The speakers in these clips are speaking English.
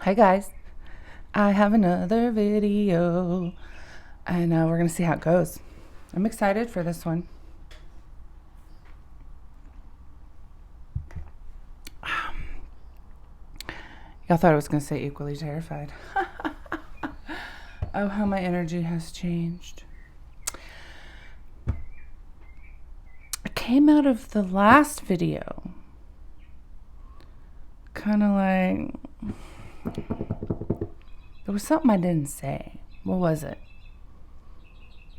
Hi guys, I have another video and we're gonna see how it goes. I'm excited for this one. Y'all thought I was gonna say equally terrified. Oh, how my energy has changed. I came out of the last video kind of like there was something I didn't say. What was it?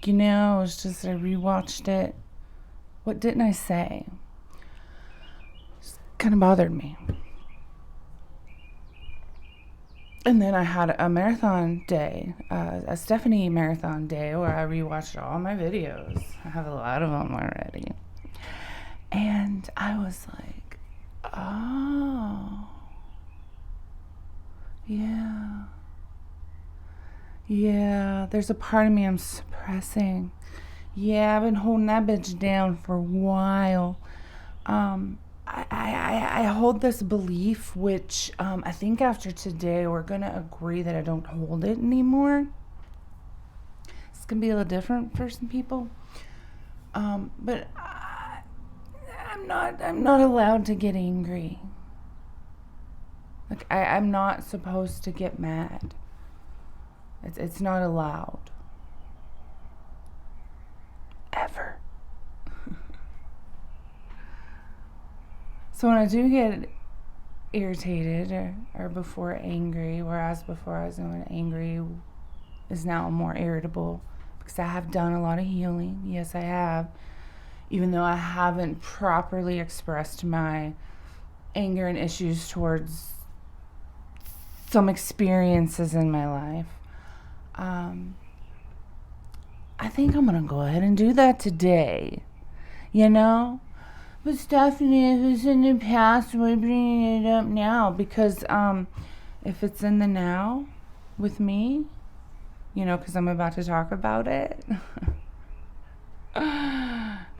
You know, it was just I rewatched it. What didn't I say? It kind of bothered me. And then I had a marathon day, a Stephanie marathon day, where I rewatched all my videos. I have a lot of them already. And I was like, oh, yeah, there's a part of me I'm suppressing. Yeah, I've been holding that bitch down for a while. I hold this belief, which I think after today we're going to agree that I don't hold it anymore. It's going to be a little different for some people. But I'm not allowed to get angry. Like, I'm not supposed to get mad. It's not allowed. Ever. So when I do get irritated or before angry, whereas before I was angry is now more irritable because I have done a lot of healing. Yes, I have. Even though I haven't properly expressed my anger and issues towards some experiences in my life. I think I'm going to go ahead and do that today. You know? But Stephanie, if it's in the past, we're bringing it up now. Because if it's in the now with me, you know, because I'm about to talk about it.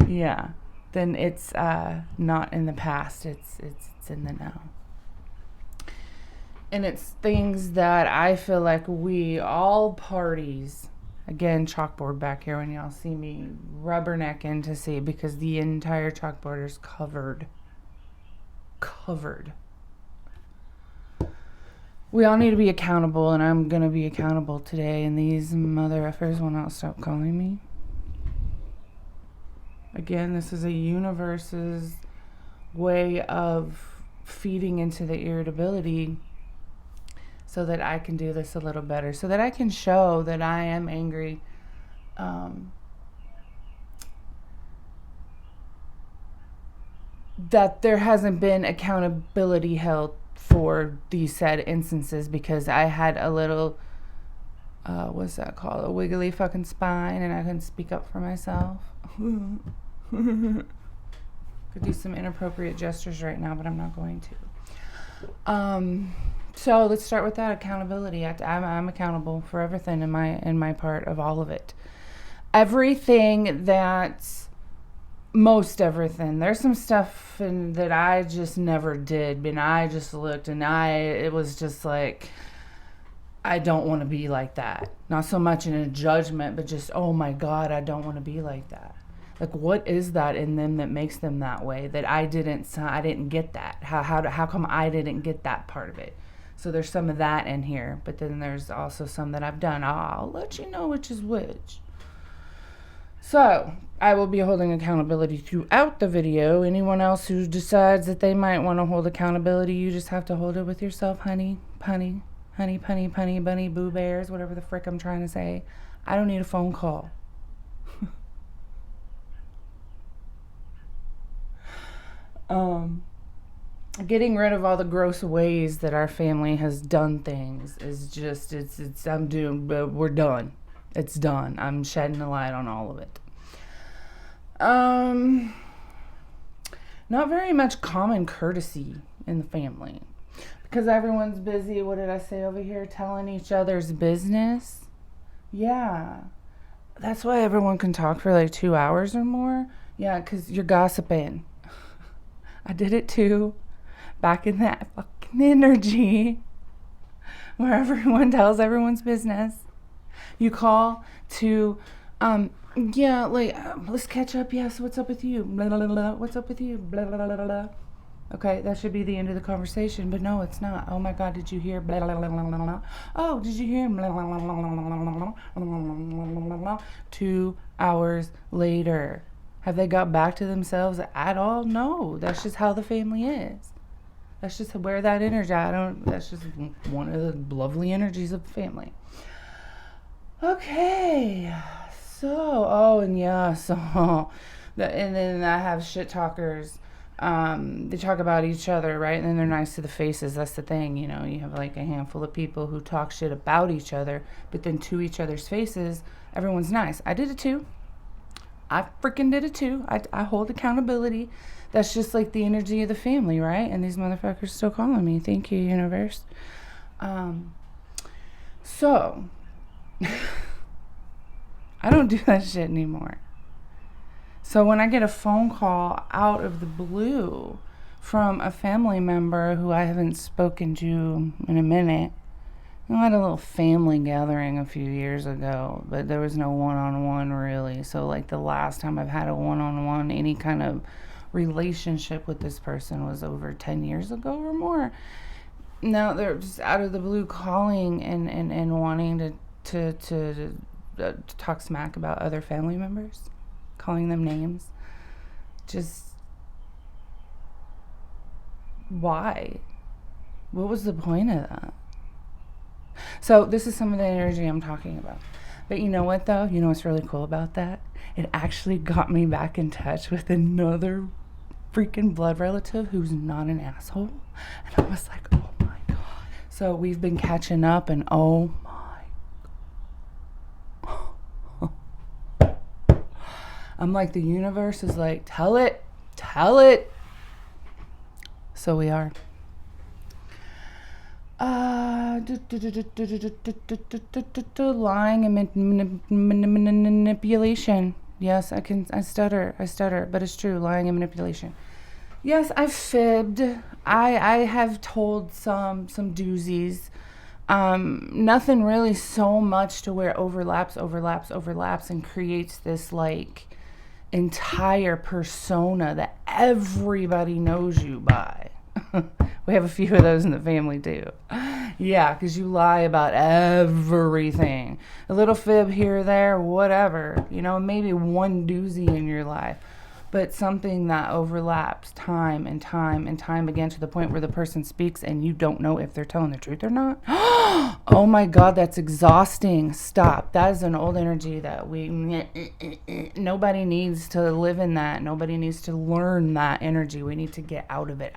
Yeah. Then it's not in the past. It's in the now. And it's things that I feel like we, all parties, again, chalkboard back here when y'all see me rubbernecking to see, because the entire chalkboard is covered. We all need to be accountable, and I'm going to be accountable today, and these mother effers will not stop calling me. Again, this is a universe's way of feeding into the irritability so that I can do this a little better, so that I can show that I am angry. That there hasn't been accountability held for these said instances because I had a little, what's that called? A wiggly fucking spine, and I couldn't speak up for myself. Could do some inappropriate gestures right now, but I'm not going to. So let's start with that accountability. I'm accountable for everything in my part of all of it. Most everything. There's some stuff that I just never did, and I just looked, and it was just like, I don't want to be like that. Not so much in a judgment, but just, oh my God, I don't want to be like that. Like, what is that in them that makes them that way? That I didn't get that. How come I didn't get that part of it? So there's some of that in here, but then there's also some that I've done. I'll let you know which is which. So I will be holding accountability throughout the video. Anyone else who decides that they might want to hold accountability, you just have to hold it with yourself, honey, punny, bunny, boo bears, whatever the frick I'm trying to say. I don't need a phone call. Getting rid of all the gross ways that our family has done things is just, we're done. It's done. I'm shedding a light on all of it. Not very much common courtesy in the family because everyone's busy. What did I say over here? Telling each other's business. Yeah. That's why everyone can talk for like 2 hours or more. Yeah, because you're gossiping. I did it too. Back in that fucking energy. where everyone tells everyone's business. You call to, yeah, like, let's catch up. Yes, what's up with you? Blah, blah, blah, blah. What's up with you? Blah, blah, blah, blah, blah. Okay, that should be the end of the conversation, but no, it's not. Oh my God, did you hear? Blah, blah, blah, blah, blah, blah. Oh, did you hear? Blah, blah, blah, blah, blah, blah, blah. 2 hours later. Have they got back to themselves at all? No, that's just how the family is. That's just where that energy, that's just one of the lovely energies of the family. Okay, so, and then I have shit talkers. They talk about each other, right? And then they're nice to the faces. That's the thing, you have like a handful of people who talk shit about each other, but then to each other's faces, everyone's nice. I did it too. I freaking did it too. I hold accountability. That's just like the energy of the family, right? And these motherfuckers still calling me. Thank you, universe. So I don't do that shit anymore. So when I get a phone call out of the blue from a family member who I haven't spoken to in a minute, I had a little family gathering a few years ago, but there was no one-on-one really. So like the last time I've had a one-on-one, any kind of relationship with this person was over 10 years ago or more. Now they're just out of the blue calling and wanting to talk smack about other family members, calling them names. Just why? What was the point of that? So this is some of the energy I'm talking about. But you know what though? You know what's really cool about that? It actually got me back in touch with another freaking blood relative who's not an asshole. And I was like, oh my God. So we've been catching up and oh my. I'm like, the universe is like, tell it. So we are. Lying and manipulation. Yes, I stutter, but it's true. Lying and manipulation. Yes, I've fibbed. I have told some doozies. Nothing really so much to where overlaps and creates this like entire persona that everybody knows you by. We have a few of those in the family too. Yeah, because you lie about everything. A little fib here or there, whatever. Maybe one doozy in your life. But something that overlaps time and time again to the point where the person speaks and you don't know if they're telling the truth or not. Oh my God, that's exhausting. Stop. That is an old energy that nobody needs to live in that. Nobody needs to learn that energy. We need to get out of it.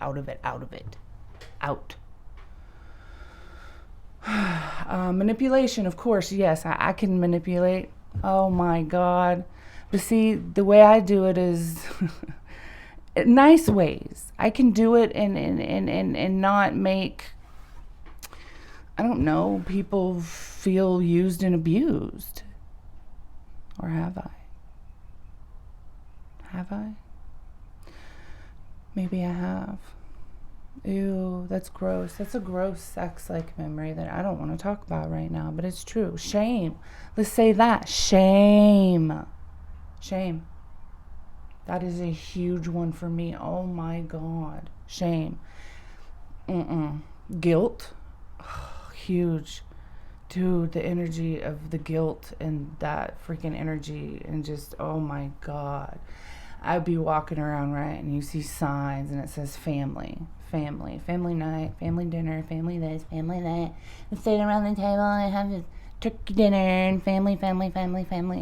Out. Manipulation, of course. Yes, I can manipulate. Oh my God. But see, the way I do it is nice ways. I can do it and not make, I don't know, people feel used and abused. Or have I? Have I? Maybe I have. Ew, that's gross. That's a gross sex-like memory that I don't want to talk about right now, but it's true. Shame. Let's say that. Shame. That is a huge one for me. Oh my God. Shame. Guilt. Huge. Dude, the energy of the guilt and that freaking energy and just, oh my God. I'd be walking around, right, and you see signs and it says family night, family dinner, family this, family that. And sitting around the table and have this turkey dinner and family.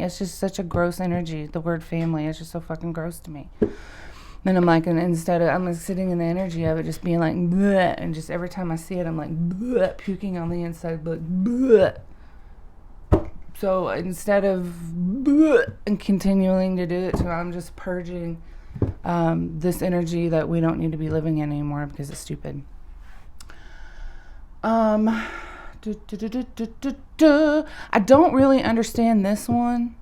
It's just such a gross energy. The word family is just so fucking gross to me. And I'm like, and instead of, I'm like sitting in the energy of it, just being like, bleh, and just every time I see it, I'm like, bleh, puking on the inside, but bleh. So instead of bleh, and continuing to do it, so I'm just purging this energy that we don't need to be living in anymore because it's stupid. I don't really understand this one.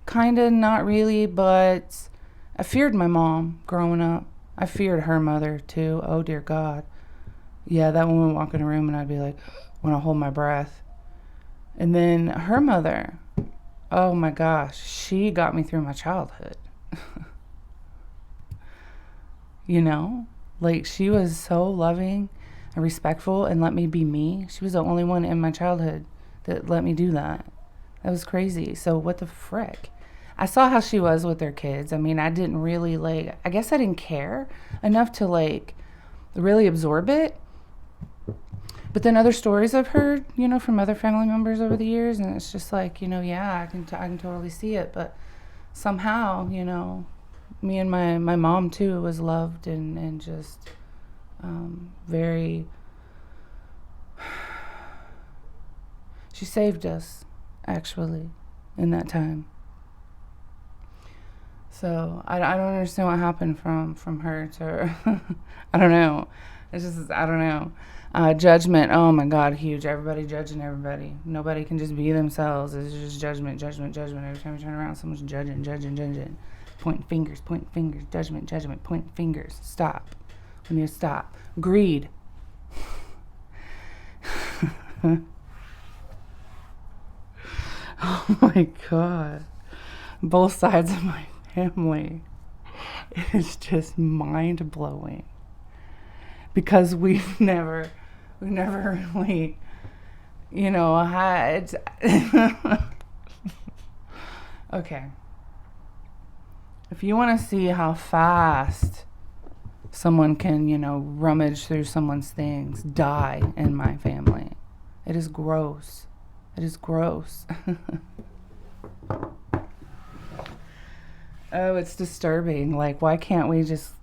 Kinda, not really, but I feared my mom growing up. I feared her mother too. Oh dear God. Yeah, that woman would walk in a room and I'd be like, want to hold my breath. And then her mother, oh my gosh, she got me through my childhood. You know, like she was so loving and respectful and let me be me. She was the only one in my childhood that let me do that. That was crazy. So what the frick? I saw how she was with their kids. I mean, I didn't really I guess I didn't care enough to really absorb it. But then other stories I've heard, from other family members over the years, and it's just yeah, I can totally see it. But somehow, me and my mom too was loved and just very. She saved us, actually, in that time. So I don't understand what happened from her to her. I don't know. It's just, I don't know. Judgment, oh my God, huge. Everybody judging everybody. Nobody can just be themselves. It's just judgment. Every time you turn around, someone's judging. Pointing fingers, judgment, pointing fingers. Stop. We need to stop. Greed. Oh my God. Both sides of my family. It's just mind-blowing. Because we've never really, had. Okay. If you want to see how fast someone can, rummage through someone's things, die in my family. It is gross. It is gross. Oh, it's disturbing. Why can't we just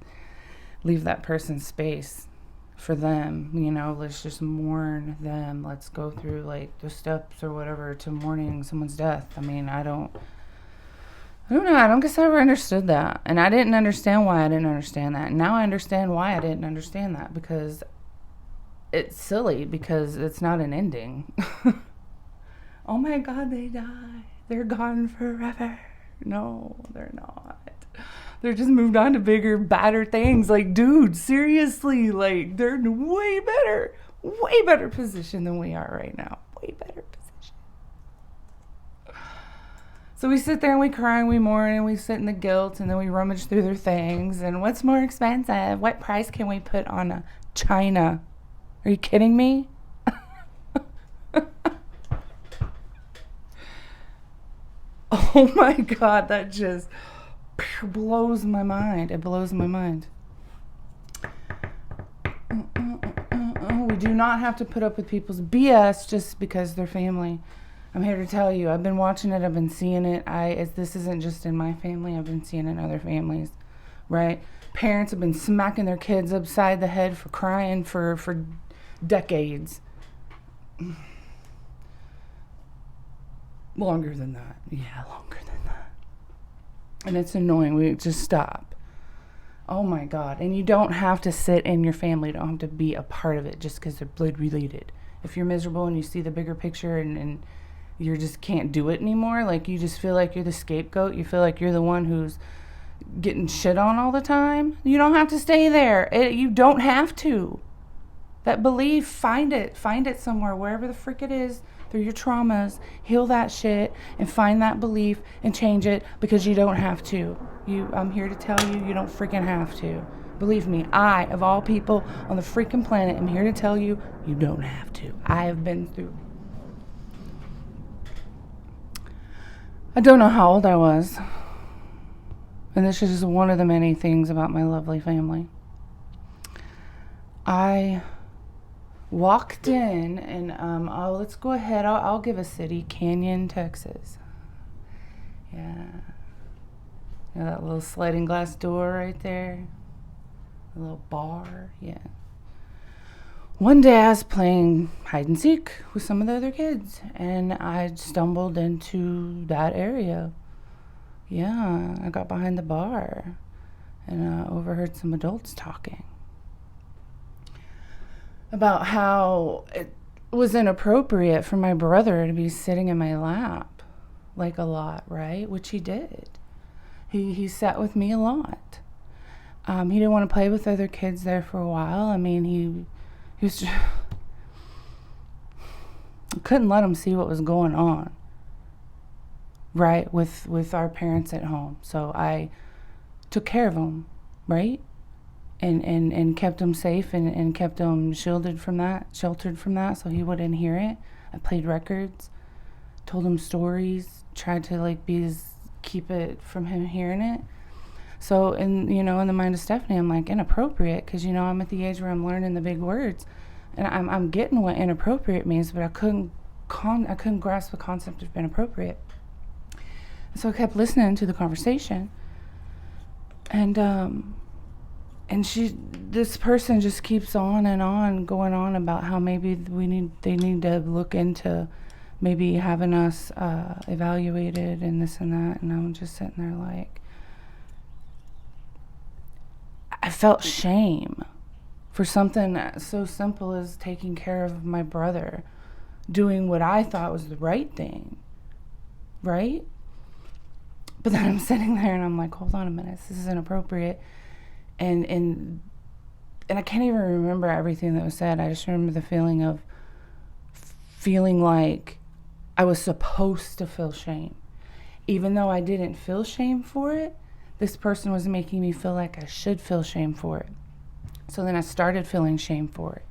leave that person space for them? Let's just mourn them. Let's go through the steps or whatever to mourning someone's death. I mean, I don't know. I don't guess I ever understood that. And I didn't understand why I didn't understand that. Now I understand why I didn't understand that, because it's silly, because it's not an ending. Oh my God, they die. They're gone forever. No, they're not. They're just moved on to bigger, badder things. Dude, seriously, they're in way better position than we are right now. Way better position. So we sit there and we cry and we mourn and we sit in the guilt and then we rummage through their things. And what's more expensive? What price can we put on a china? Are you kidding me? Oh my God, that just blows my mind. It blows my mind. We do not have to put up with people's BS just because they're family. I'm here to tell you, I've been watching it, I've been seeing it. This isn't just in my family, I've been seeing it in other families, right? Parents have been smacking their kids upside the head for crying for decades. Longer than that. Yeah, longer than that. And it's annoying. We just stop. Oh my God. And you don't have to sit in your family. You don't have to be a part of it just because they're blood related. If you're miserable and you see the bigger picture and you just can't do it anymore, you just feel like you're the scapegoat, you feel like you're the one who's getting shit on all the time, you don't have to stay there. You don't have to. That belief, find it somewhere, wherever the frick it is. Through your traumas, heal that shit and find that belief and change it, because you don't have to. I'm here to tell you, you don't freaking have to. Believe me, I, of all people on the freaking planet, am here to tell you, you don't have to. I have been through. I don't know how old I was. And this is just one of the many things about my lovely family. I walked in and let's go ahead. I'll give a city, Canyon, Texas. Yeah, that little sliding glass door right there, a little bar. Yeah. One day I was playing hide and seek with some of the other kids, and I stumbled into that area. Yeah, I got behind the bar and overheard some adults talking about how it was inappropriate for my brother to be sitting in my lap a lot, right? Which he did. He sat with me a lot. He didn't want to play with other kids there for a while. I mean, He was just, I couldn't let him see what was going on, right, with our parents at home. So I took care of him, right, and kept him safe and kept him sheltered from that, so he wouldn't hear it. I played records, told him stories, tried to like keep it from him hearing it. So in the mind of Stephanie, I'm like, inappropriate, because I'm at the age where I'm learning the big words, and I'm getting what inappropriate means, but I couldn't grasp the concept of inappropriate. So I kept listening to the conversation, and this person just keeps on and on going on about how maybe they need to look into maybe having us evaluated and this and that, and I'm just sitting there like, I felt shame for something so simple as taking care of my brother, doing what I thought was the right thing, right? But then I'm sitting there and I'm like, hold on a minute, this is inappropriate. And I can't even remember everything that was said. I just remember the feeling of feeling like I was supposed to feel shame. Even though I didn't feel shame for it, this person was making me feel like I should feel shame for it. So then I started feeling shame for it.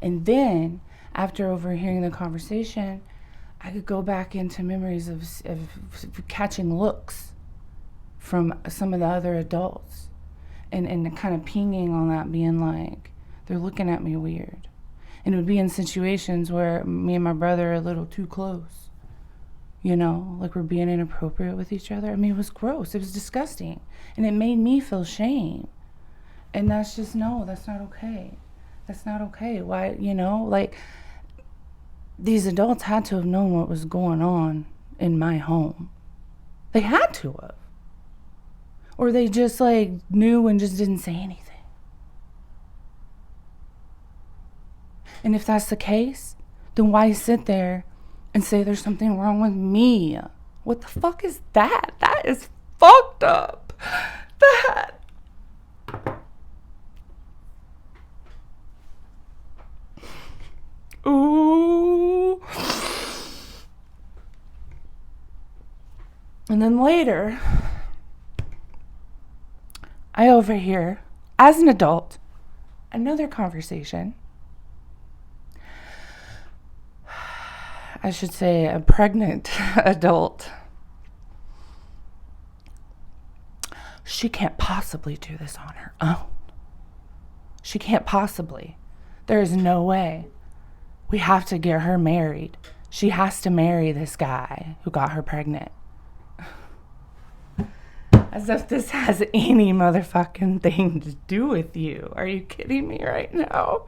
And then, after overhearing the conversation, I could go back into memories of catching looks from some of the other adults. And kind of pinging on that, being like, they're looking at me weird. And it would be in situations where me and my brother are a little too close. Like we're being inappropriate with each other. I mean, it was gross. It was disgusting. And it made me feel shame. And that's just, no, that's not okay. That's not okay. Why, like, these adults had to have known what was going on in my home. They had to have. Or they just, like, knew and just didn't say anything. And if that's the case, then why sit there and say there's something wrong with me? What the fuck is that? That is fucked up. That. Ooh. And then later, I overhear, as an adult, another conversation. I should say a pregnant adult. She can't possibly do this on her own. She can't possibly. There is no way. We have to get her married. She has to marry this guy who got her pregnant. As if this has any motherfucking thing to do with you. Are you kidding me right now?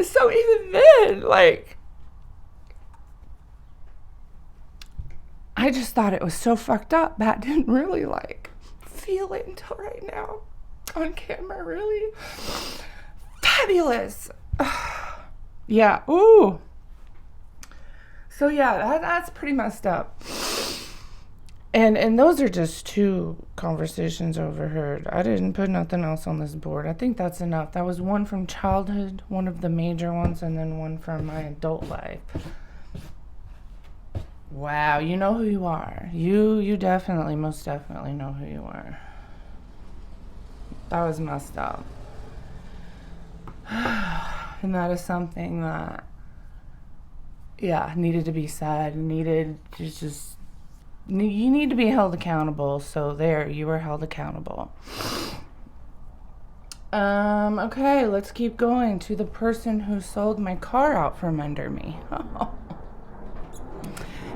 So even then, like, I just thought it was so fucked up. Matt didn't really, like, feel it until right now. On camera, really. Fabulous. Yeah, ooh. So yeah, that's pretty messed up. And those are just 2 conversations overheard. I didn't put nothing else on this board. I think that's enough. That was one from childhood, one of the major ones, and then one from my adult life. Wow, you know who you are. You definitely, most definitely know who you are. That was messed up. And that is something that, yeah, needed to be said. You need to be held accountable. So there, you were held accountable. Okay, let's keep going to the person who sold my car out from under me.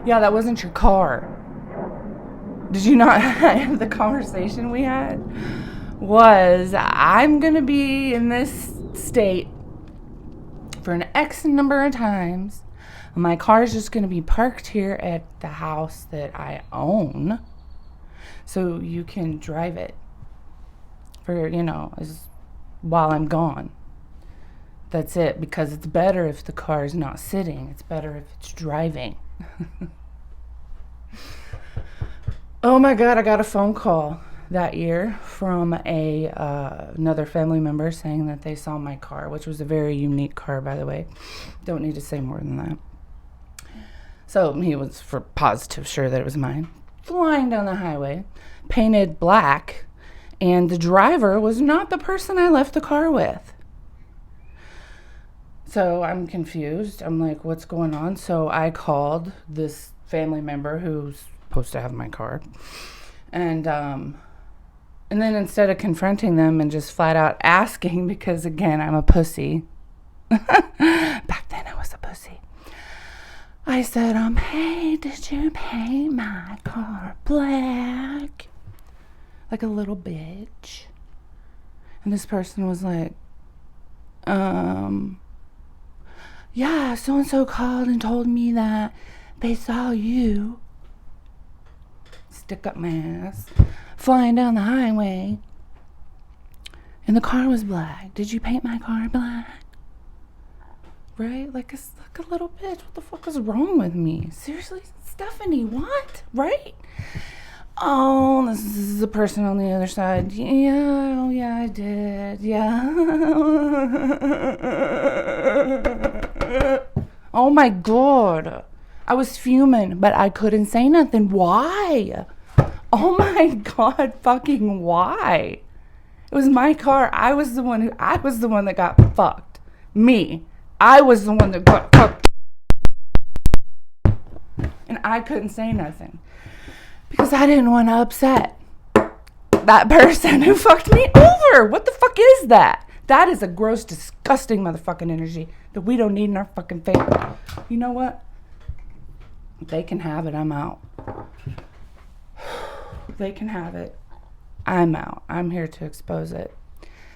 Yeah, that wasn't your car. Did you not have the conversation we had? Was, I'm going to be in this state for an X number of times. My car is just going to be parked here at the house that I own. So you can drive it for, while I'm gone. That's it. Because it's better if the car is not sitting. It's better if it's driving. Oh my God, I got a phone call. that year from another family member saying that they saw my car, which was a very unique car, by the way. Don't need to say more than that. So he was for positive sure that it was mine. Flying down the highway, painted black, and the driver was not the person I left the car with. So I'm confused. I'm like, what's going on? So I called this family member who's supposed to have my car. And then instead of confronting them and just flat out asking, because again, I'm a pussy. Back then I was a pussy. I said, hey, did you paint my car black? Like a little bitch. And this person was like, yeah, so-and-so called and told me that they saw you, stick up my ass, flying down the highway, and the car was black. Did you paint my car black? Right? Like a little bitch. What the fuck is wrong with me? Seriously, Stephanie, what? Right? Oh, this is the person on the other side. Yeah, I did. Yeah. Oh my God. I was fuming, but I couldn't say nothing. Why? Oh my God, fucking why? It was my car. I was the one that got fucked. Me. I was the one that got fucked. And I couldn't say nothing. Because I didn't want to upset that person who fucked me over. What the fuck is that? That is a gross, disgusting motherfucking energy that we don't need in our fucking family. You know what? They can have it. I'm out. They can have it. I'm out. I'm here to expose it.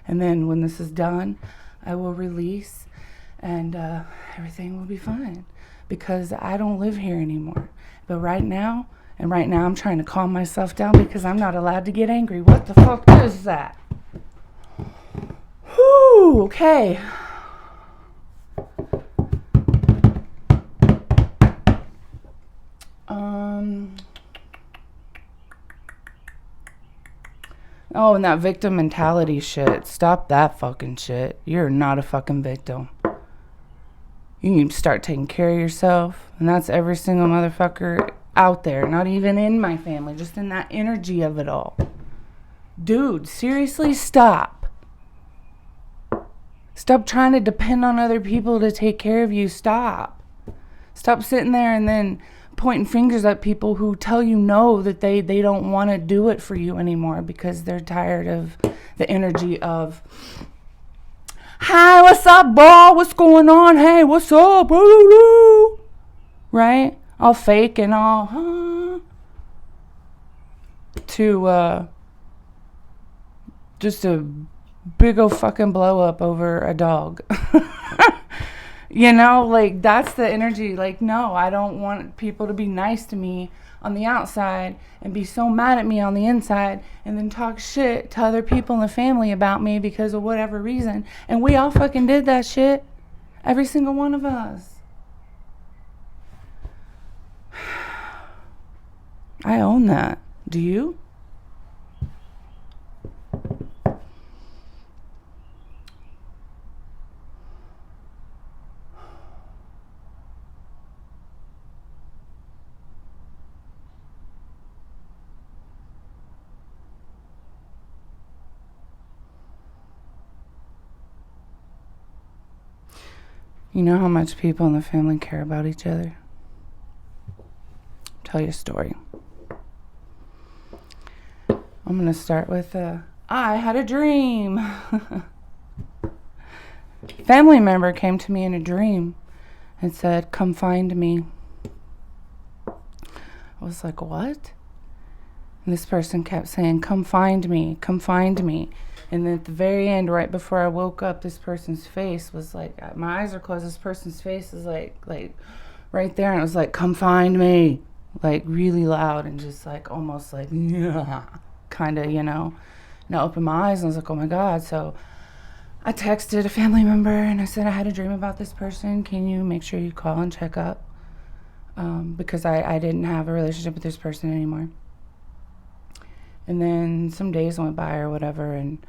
And then when this is done, I will release and everything will be fine. Because I don't live here anymore. But right now I'm trying to calm myself down because I'm not allowed to get angry. What the fuck is that? Whew, okay. Oh, and that victim mentality shit. Stop that fucking shit. You're not a fucking victim. You need to start taking care of yourself. And that's every single motherfucker out there. Not even in my family. Just in that energy of it all. Dude, seriously, stop. Stop trying to depend on other people to take care of you. Stop. Stop sitting there and then pointing fingers at people who tell you no, that they don't want to do it for you anymore because they're tired of the energy of, hi, what's up, bro? What's going on? Hey, what's up? Right? All fake and all, to just a big old fucking blow up over a dog. You know, like, that's the energy. Like, no, I don't want people to be nice to me on the outside and be so mad at me on the inside and then talk shit to other people in the family about me because of whatever reason. And we all fucking did that shit. Every single one of us. I own that. Do you? You know how much people in the family care about each other? Tell you a story. I'm going to start with, I had a dream. Family member came to me in a dream and said, come find me. I was like, what? And this person kept saying, come find me, come find me. And then at the very end, right before I woke up, this person's face was like, my eyes are closed, this person's face is like right there. And it was like, come find me. Like really loud and just like almost like, yeah, kind of, you know. And I opened my eyes and I was like, oh my God. So I texted a family member and I said, I had a dream about this person. Can you make sure you call and check up? Because I didn't have a relationship with this person anymore. And then some days went by or whatever, and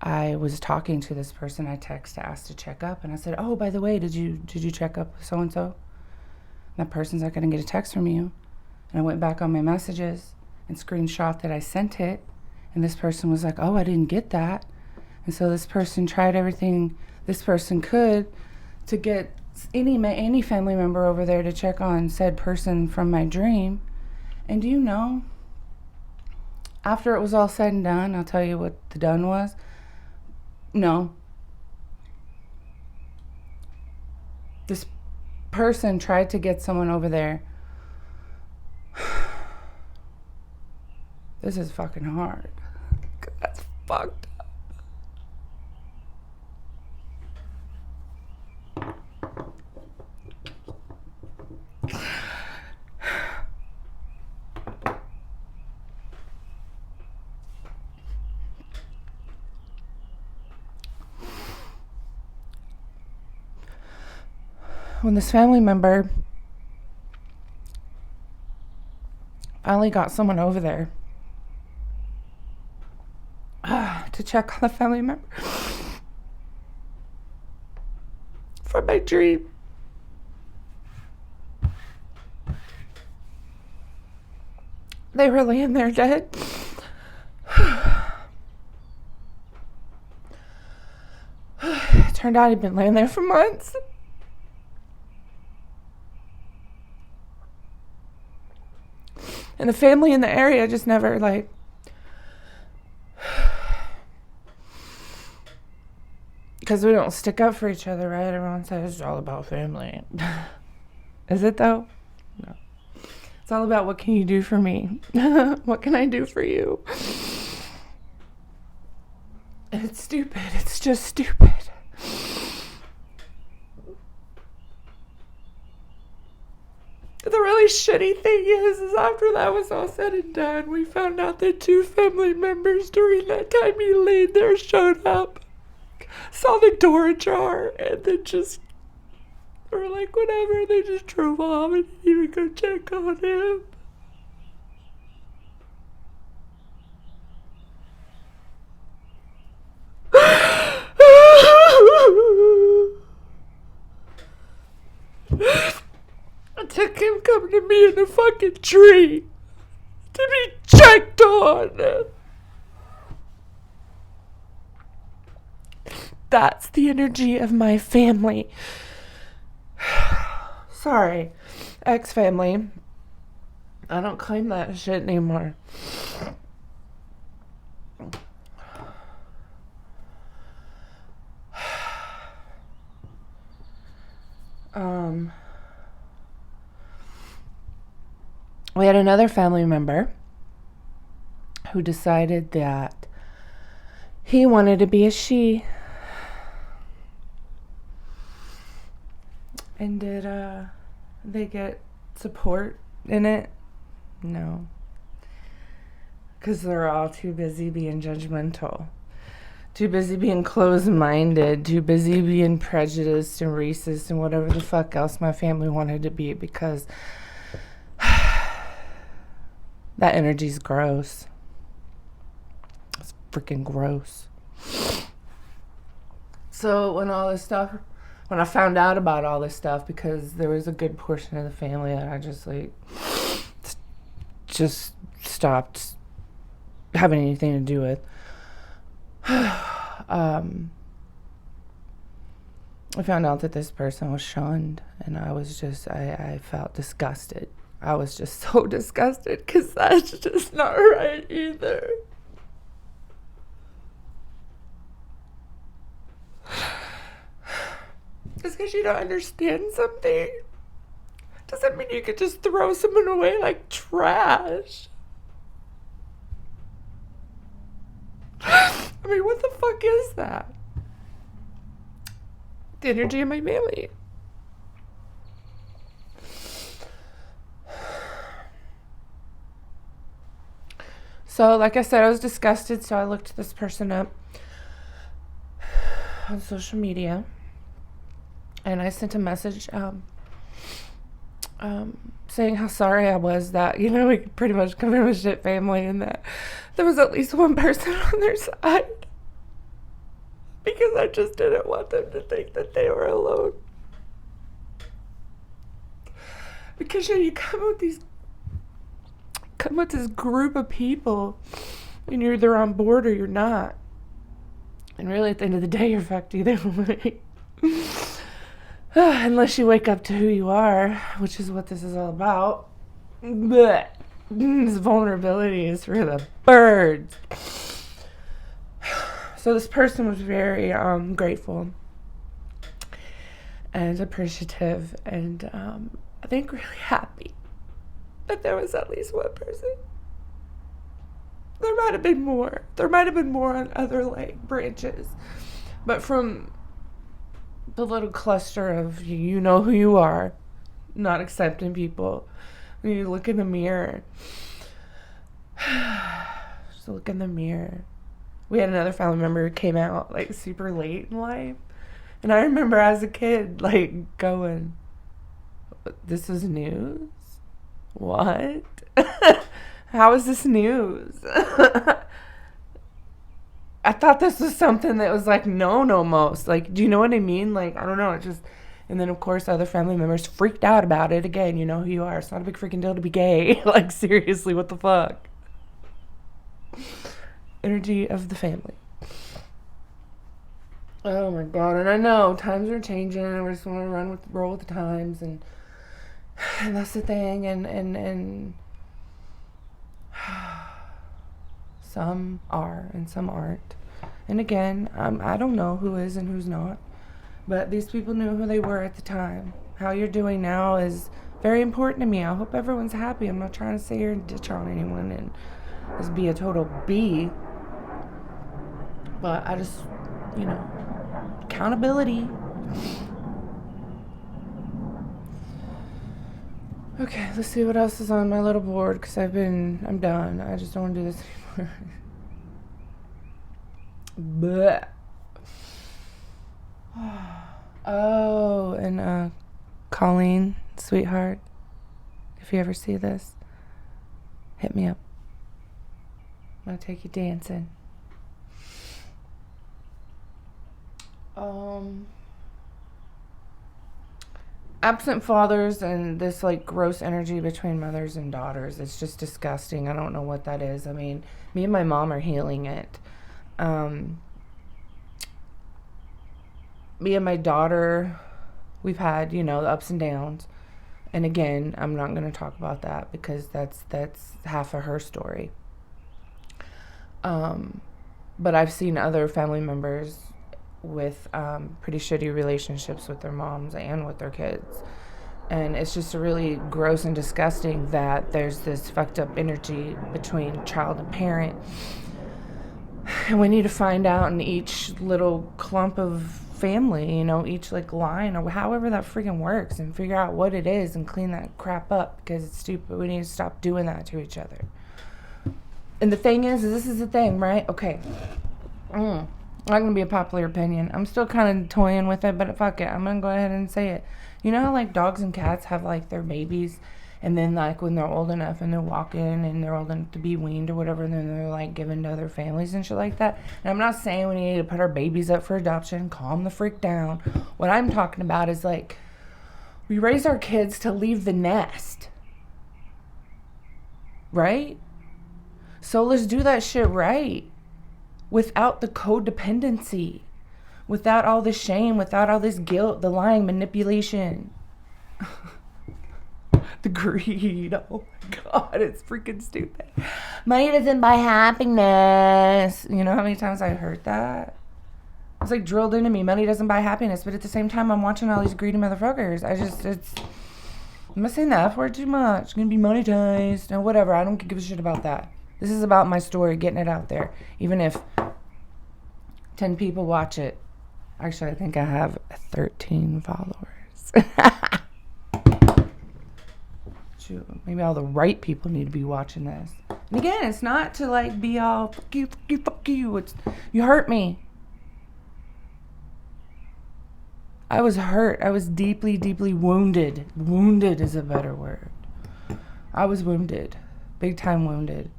I was talking to this person. I texted, asked to check up, and I said, "Oh, by the way, did you check up with so and so?" That person's not going to get a text from you. And I went back on my messages and screenshot that I sent it, and this person was like, "Oh, I didn't get that." And so this person tried everything this person could to get any family member over there to check on said person from my dream. And do you know, after it was all said and done, I'll tell you what the done was. No. This person tried to get someone over there. This is fucking hard. That's fucked up. When this family member finally got someone over there to check on the family member from my dream, they were laying there dead. It turned out he'd been laying there for months. And the family in the area just never, because we don't stick up for each other, right? Everyone says it's all about family. Is it though? No. It's all about what can you do for me? What can I do for you? And it's stupid. It's just stupid. The really shitty thing is after that was all said and done, we found out that 2 family members during that time he laid there showed up, saw the door ajar, and then just were like, whatever, they just drove off and didn't even go check on him. It took him coming to me in a fucking tree to be checked on. That's the energy of my family. Sorry, ex-family. I don't claim that shit anymore. We had another family member who decided that he wanted to be a she. And did they get support in it? No. Because they're all too busy being judgmental. Too busy being closed-minded. Too busy being prejudiced and racist and whatever the fuck else my family wanted to be, because that energy's gross. It's freaking gross. So when I found out about all this stuff, because there was a good portion of the family that I just stopped having anything to do with. I found out that this person was shunned, and I felt disgusted. I was just so disgusted, because that's just not right either. Just because you don't understand something doesn't mean you could just throw someone away like trash. I mean, what the fuck is that? The energy of my family. So, like I said, I was disgusted, so I looked this person up on social media, and I sent a message saying how sorry I was that, we could pretty much come from a shit family and that there was at least one person on their side. Because I just didn't want them to think that they were alone. Because you come with this group of people and you're either on board or you're not. And really at the end of the day you're fucked either way. Unless you wake up to who you are, which is what this is all about. But this vulnerability is for the birds. So this person was very grateful and appreciative and I think really happy that there was at least one person. There might have been more. There might have been more on other branches. But from the little cluster of you know who you are, not accepting people, when you look in the mirror, just look in the mirror. We had another family member who came out super late in life. And I remember as a kid going, this is news? What? How is this news? I thought this was something that was known almost. Do you know what I mean? I don't know. It just... And then, of course, other family members freaked out about it. Again, you know who you are. It's not a big freaking deal to be gay. Seriously, what the fuck? Energy of the family. Oh my god. And I know times are changing and we just want to roll with the times and that's the thing and some are and some aren't. And again, I don't know who is and who's not, but these people knew who they were at the time. How you're doing now is very important to me. I hope everyone's happy. I'm not trying to sit here and ditch on anyone and just be a total B. But I just, accountability. Okay, let's see what else is on my little board, because I'm done. I just don't want to do this anymore. Oh, and Colleen, sweetheart, if you ever see this, hit me up. I'm going to take you dancing. Absent fathers and this gross energy between mothers and daughters, it's just disgusting. I don't know what that is. I mean, me and my mom are healing it. Me and my daughter, we've had, the ups and downs. And again, I'm not going to talk about that because that's half of her story. But I've seen other family members with pretty shitty relationships with their moms and with their kids. And it's just really gross and disgusting that there's this fucked up energy between child and parent. And we need to find out in each little clump of family, each line or however that freaking works and figure out what it is and clean that crap up because it's stupid. We need to stop doing that to each other. And the thing is this is the thing, right? Okay. Not gonna be a popular opinion. I'm still kind of toying with it, but fuck it. I'm gonna go ahead and say it. You know how dogs and cats have their babies, and then when they're old enough and they're walking and they're old enough to be weaned or whatever, and then they're given to other families and shit like that. And I'm not saying we need to put our babies up for adoption. Calm the freak down. What I'm talking about is we raise our kids to leave the nest, right? So let's do that shit right. Without the codependency, without all the shame, without all this guilt, the lying, manipulation, the greed. Oh my god, it's freaking stupid. Money doesn't buy happiness. You know how many times I heard that? It's drilled into me. Money doesn't buy happiness, but at the same time, I'm watching all these greedy motherfuckers. I'm not saying the F word too much. It's gonna be monetized and whatever. I don't give a shit about that. This is about my story, getting it out there. Even if 10 people watch it. Actually, I think I have 13 followers. Shoot, maybe all the right people need to be watching this. And again, it's not to be all, fuck you, fuck you, fuck you. It's, you hurt me. I was hurt. I was deeply, deeply wounded. Wounded is a better word. I was wounded. Big time wounded.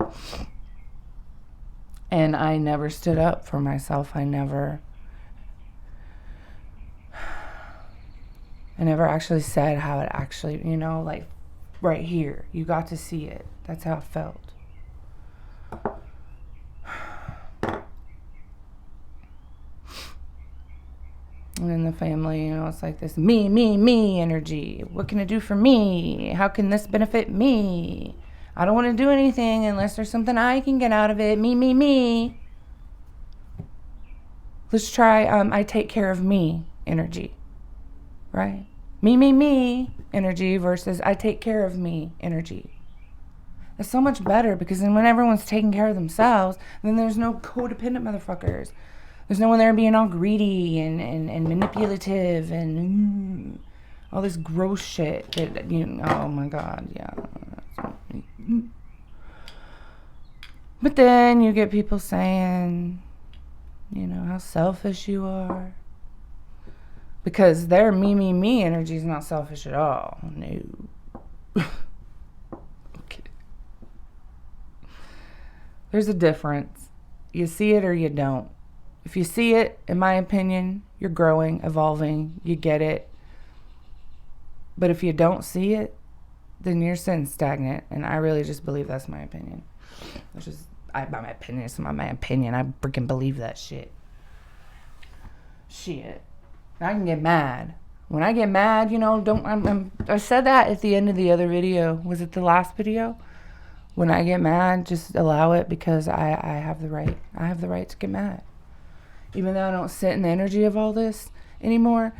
And I never stood up for myself. I never actually said how it actually, you know, like right here. You got to see it. That's how it felt. And in the family, you know, it's like this me energy. What can it do for me? How can this benefit me? I don't want to do anything unless there's something I can get out of it. Me. Let's try I take care of me energy. Right? Me energy versus I take care of me energy. It's so much better because then when everyone's taking care of themselves, then there's no codependent motherfuckers. There's no one there being all greedy and manipulative and all this gross shit that, you know, oh my God, yeah. But then you get people saying, you know, how selfish you are. Because their me energy is not selfish at all. No. Okay. There's a difference. You see it or you don't. If you see it, in my opinion, you're growing, evolving, you get it. But if you don't see it, then you're sitting stagnant. And I really just believe that's my opinion. It's just, my opinion. It's not my opinion. I freaking believe that shit. Shit. I can get mad. When I get mad, you know, I said that at the end of the other video. Was it the last video? When I get mad, just allow it because I have the right. I have the right to get mad. Even though I don't sit in the energy of all this anymore,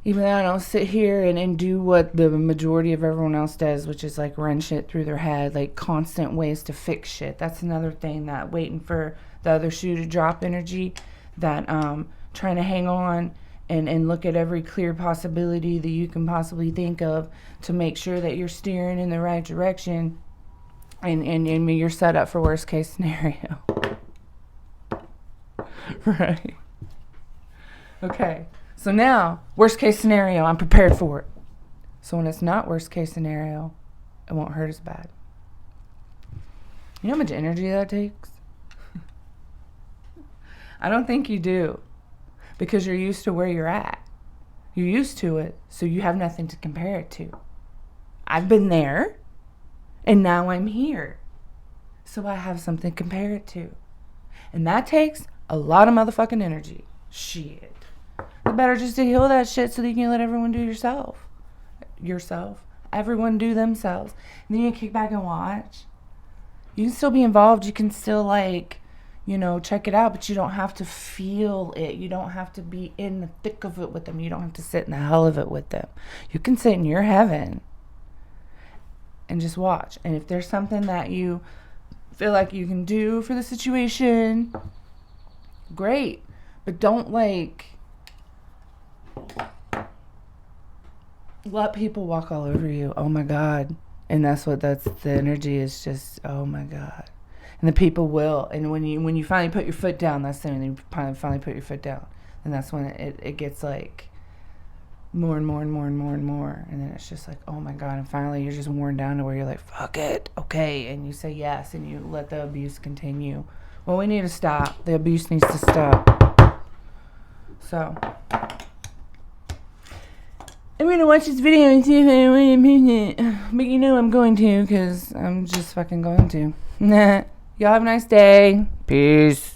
even though I don't sit here and do what the majority of everyone else does, which is like run shit through their head, like constant ways to fix shit. That's another thing, that waiting for the other shoe to drop energy, that trying to hang on and look at every clear possibility that you can possibly think of to make sure that you're steering in the right direction and you're set up for worst case scenario. Right. Okay. So now, worst case scenario, I'm prepared for it. So when it's not worst case scenario, it won't hurt as bad. You know how much energy that takes? I don't think you do. Because you're used to where you're at. You're used to it, so you have nothing to compare it to. I've been there, and now I'm here. So I have something to compare it to. And that takes a lot of motherfucking energy. Shit. It's better just to heal that shit so that you can let everyone do yourself. Everyone do themselves. And then you can kick back and watch. You can still be involved. You can still, like, you know, check it out. But you don't have to feel it. You don't have to be in the thick of it with them. You don't have to sit in the hell of it with them. You can sit in your heaven and just watch. And if there's something that you feel like you can do for the situation, great. But don't, like, let people walk all over you. Oh my God. And that's the energy is just, oh my God. And the people will. And when you finally put your foot down, that's the when you finally put your foot down. And that's when it gets like more and more and more and more and more. And then it's just like, oh my God. And finally you're just worn down to where you're like, fuck it. Okay. And you say yes and you let the abuse continue. Well, we need to stop. The abuse needs to stop. So I'm going to watch this video and see if I want to miss it. But you know I'm going to, because I'm just fucking going to. Y'all have a nice day. Peace.